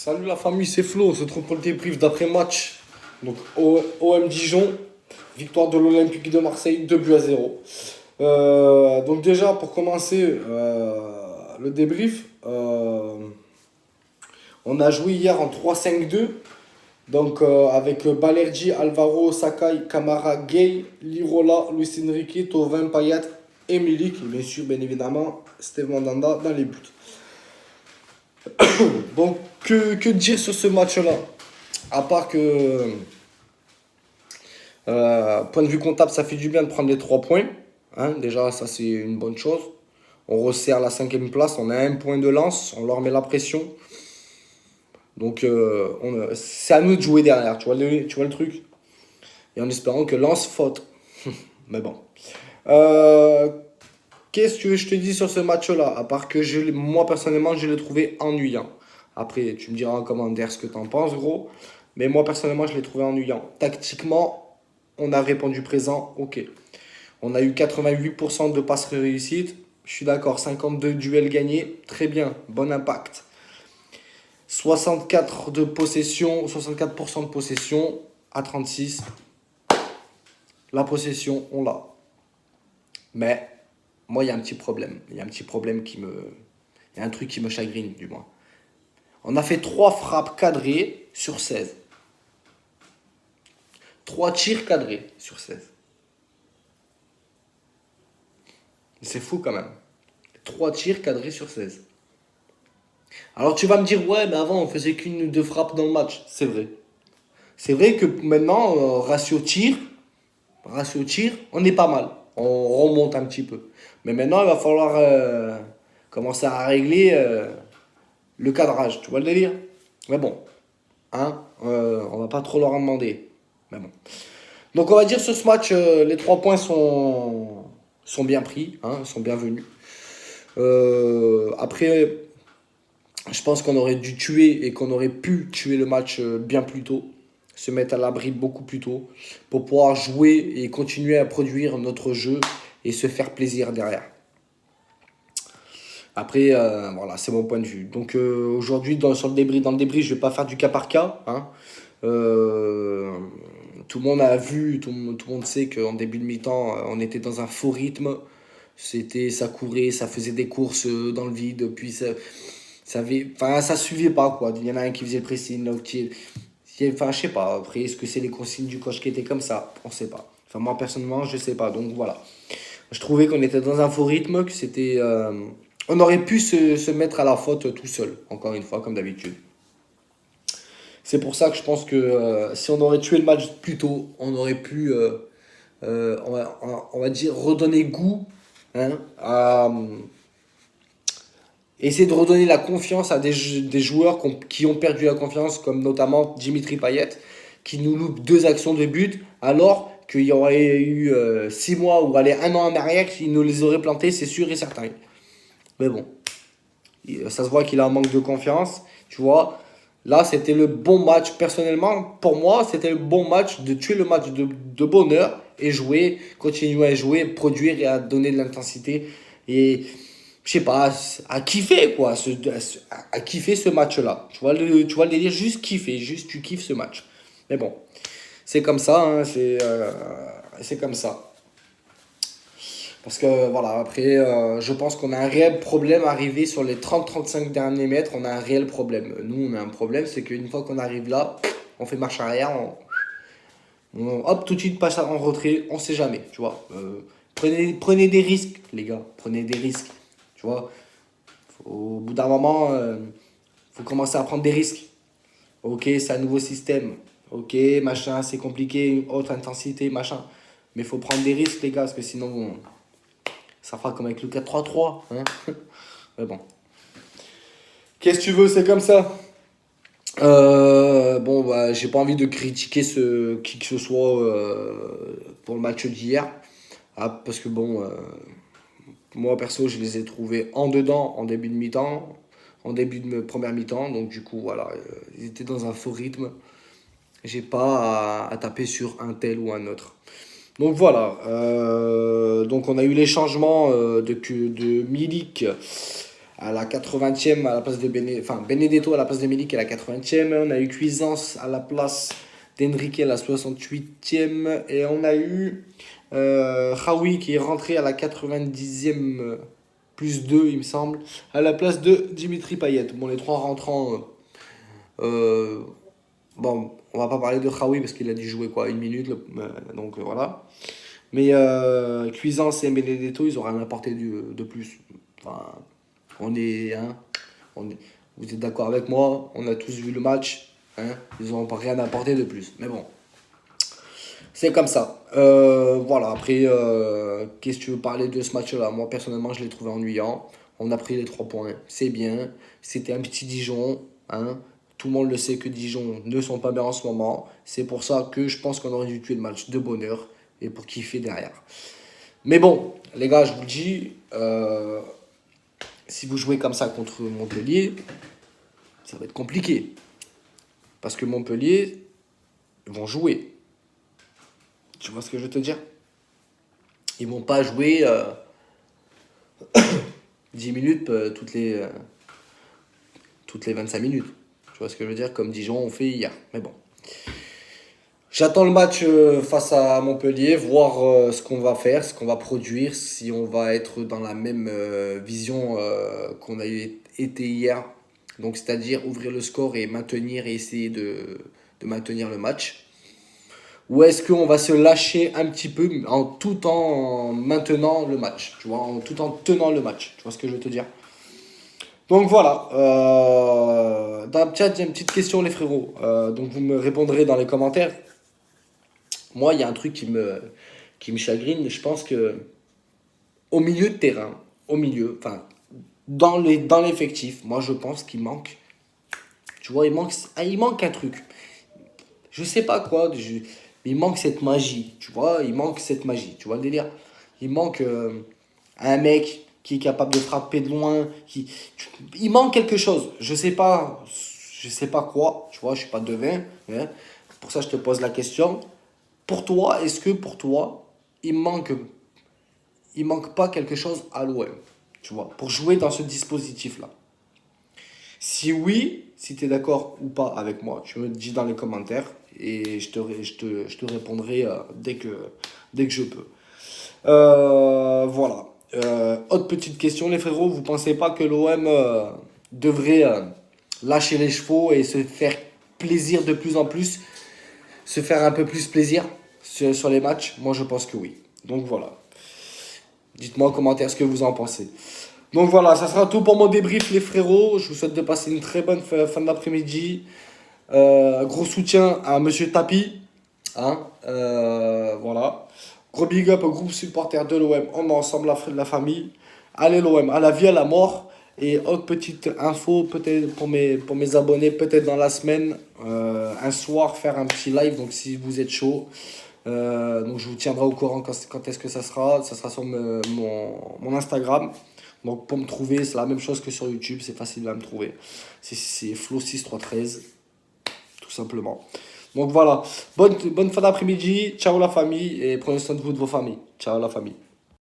Salut la famille, c'est Flo. On se retrouve pour le débrief d'après-match. Donc OM Dijon, victoire de l'Olympique de Marseille, 2-0. Donc déjà, pour commencer le débrief, on a joué hier en 3-5-2. Donc avec Balerdi, Alvaro, Sakai, Camara, Gay, Lirola, Luis Enrique, Thauvin, Payet et Milik. Et bien sûr, bien évidemment, Steve Mandanda dans les buts. Donc, que dire sur ce match-là? À part que, point de vue comptable, ça fait du bien de prendre les 3 points. Hein, déjà, ça, c'est une bonne chose. On resserre la 5e place. On a un point de lance. On leur met la pression. Donc, c'est à nous de jouer derrière. Tu vois le truc? Et en espérant que Lens faute. Mais bon. Euh, Qu'est-ce que je te dis sur ce match-là? À part que moi, personnellement, je l'ai trouvé ennuyant. Après, tu me diras en commentaire ce que tu en penses, gros. Mais moi, personnellement, je l'ai trouvé ennuyant. Tactiquement, on a répondu présent, ok. On a eu 88% de passes réussites. Je suis d'accord, 52 duels gagnés, très bien, bon impact. 64% de possession à 36. La possession, on l'a. Mais moi, il y a un petit problème. Il y a un petit problème Il y a un truc qui me chagrine, du moins. On a fait 3 frappes cadrées sur 16. 3 tirs cadrés sur 16. C'est fou quand même. 3 tirs cadrés sur 16. Alors tu vas me dire, ouais, mais avant on faisait qu'une ou deux frappes dans le match. C'est vrai. C'est vrai que maintenant, ratio tir, on est pas mal. On remonte un petit peu. Mais maintenant, il va falloir commencer à régler le cadrage. Tu vois le délire? Mais bon, hein, on va pas trop leur en demander. Mais bon. Donc on va dire sur ce match, les 3 points sont bien pris, hein, sont bienvenus. Après, je pense qu'on aurait dû tuer et qu'on aurait pu tuer le match bien plus tôt, se mettre à l'abri beaucoup plus tôt, pour pouvoir jouer et continuer à produire notre jeu et se faire plaisir derrière. Après, voilà, c'est mon point de vue. Donc aujourd'hui, dans le débrief, je ne vais pas faire du cas par cas. Hein. Euh, Tout le monde a vu, tout le monde sait qu'en début de mi-temps, on était dans un faux rythme. Ça courait, ça faisait des courses dans le vide, puis ça suivait pas quoi. Il y en a un qui faisait le pressing, l'autre enfin, je sais pas. Après, est-ce que c'est les consignes du coach qui étaient comme ça? On sait pas. Enfin, moi personnellement, je sais pas. Donc voilà. Je trouvais qu'on était dans un faux rythme, que c'était. On aurait pu se mettre à la faute tout seul, encore une fois, comme d'habitude. C'est pour ça que je pense que si on aurait tué le match plus tôt, on aurait pu, on va dire, redonner goût, hein, essayer de redonner la confiance à des joueurs qui ont perdu la confiance, comme notamment Dimitri Payet, qui nous loupe 2 actions de but, alors qu'il y aurait eu 6 mois ou allez, 1 an en arrière, qu'il nous les aurait plantés, c'est sûr et certain. Mais bon, ça se voit qu'il a un manque de confiance, tu vois. Là, c'était le bon match. Personnellement, pour moi, c'était le bon match de tuer le match de bonheur et jouer, continuer à jouer, produire et à donner de l'intensité. Et je sais pas, à kiffer quoi, à kiffer ce match-là. Tu vois le délire, juste kiffer, juste tu kiffes ce match. Mais bon, c'est comme ça, hein, c'est comme ça. Parce que voilà, après, je pense qu'on a un réel problème arrivé sur les 30-35 derniers mètres. On a un réel problème. Nous, on a un problème, c'est qu'une fois qu'on arrive là, on fait marche arrière, hop, tout de suite passe en retrait, on sait jamais, tu vois. Prenez des risques, les gars, prenez des risques, tu vois. Au bout d'un moment, faut commencer à prendre des risques. Ok, c'est un nouveau système. Ok, machin, c'est compliqué, haute intensité, machin. Mais il faut prendre des risques, les gars, parce que sinon, ça fera comme avec le 4-3-3. Hein. Mais bon. Qu'est-ce que tu veux, c'est comme ça. Bon, bah, j'ai pas envie de critiquer qui que ce soit pour le match d'hier. Ah, parce que bon, moi perso, je les ai trouvés en dedans en début de mi-temps, en début de première mi-temps. Donc du coup, voilà, ils étaient dans un faux rythme. J'ai pas à taper sur un tel ou un autre. Donc voilà, donc on a eu les changements de Milik à la 80e à la place de Benedetto à la place de Milik à la 80e. On a eu Cuisance à la place d'Enrique à la 68e. Et on a eu Khaoui qui est rentré à la 90e plus 2, il me semble, à la place de Dimitri Payet. Bon, les trois rentrants. Bon, on va pas parler de Khaoui parce qu'il a dû jouer quoi, une minute. Donc voilà. Mais Cuisance et Benedetto, ils ont rien apporté de plus. Enfin, on est, hein, vous êtes d'accord avec moi, on a tous vu le match. Hein, ils n'ont rien apporté de plus. Mais bon, c'est comme ça. Voilà, après, qu'est-ce que tu veux parler de ce match-là? Moi, personnellement, je l'ai trouvé ennuyant. On a pris les 3 points, c'est bien. C'était un petit Dijon. Hein. Tout le monde le sait que Dijon ne sont pas bien en ce moment. C'est pour ça que je pense qu'on aurait dû tuer le match de bonheur et pour kiffer derrière. Mais bon, les gars, je vous le dis, si vous jouez comme ça contre Montpellier, ça va être compliqué. Parce que Montpellier, ils vont jouer. Tu vois ce que je veux te dire? Ils vont pas jouer 10 minutes toutes les 25 minutes. Tu vois ce que je veux dire? Comme Dijon ont fait hier. Mais bon. J'attends le match face à Montpellier, voir ce qu'on va faire, ce qu'on va produire, si on va être dans la même vision qu'on a été hier. Donc, c'est-à-dire ouvrir le score et maintenir et essayer de maintenir le match. Ou est-ce qu'on va se lâcher un petit peu tout en maintenant le match, tu vois, tout en tenant le match. Tu vois ce que je veux te dire? Donc voilà. Dans le chat, il y a une petite question, les frérots. Donc vous me répondrez dans les commentaires. Moi, il y a un truc qui me chagrine. Je pense que au milieu de terrain, enfin, dans l'effectif, moi, je pense qu'il manque. Tu vois, il manque un truc. Je sais pas quoi. Il manque cette magie. Tu vois, il manque cette magie. Tu vois le délire? Il manque un mec qui est capable de frapper de loin. Il manque quelque chose. Je sais pas quoi. Tu vois, je suis pas devin. Hein. Pour ça, je te pose la question. Pour toi, est-ce que pour toi, il manque pas quelque chose à l'OM, tu vois, pour jouer dans ce dispositif-là? Si oui, si tu es d'accord ou pas avec moi, tu me le dis dans les commentaires et je te répondrai dès que je peux. Voilà. Autre petite question, les frérots, vous pensez pas que l'OM devrait lâcher les chevaux et se faire plaisir de plus en plus, se faire un peu plus plaisir sur les matchs? Moi, je pense que oui. Donc voilà. Dites-moi en commentaire ce que vous en pensez. Donc voilà, ça sera tout pour mon débrief, les frérots. Je vous souhaite de passer une très bonne fin d'après-midi. Gros soutien à Monsieur Tapi. Hein, voilà. Gros big up au groupe supporter de l'OM. On est ensemble, la famille. Allez l'OM, à la vie, à la mort. Et autre petite info, peut-être pour mes abonnés, peut-être dans la semaine, un soir, faire un petit live. Donc si vous êtes chaud, donc je vous tiendrai au courant quand est-ce que ça sera. Ça sera sur mon Instagram. Donc pour me trouver, c'est la même chose que sur YouTube. C'est facile à me trouver. C'est Flo6313, tout simplement. Donc voilà, bonne fin d'après-midi. Ciao la famille et prenez soin de vous, de vos familles. Ciao la famille.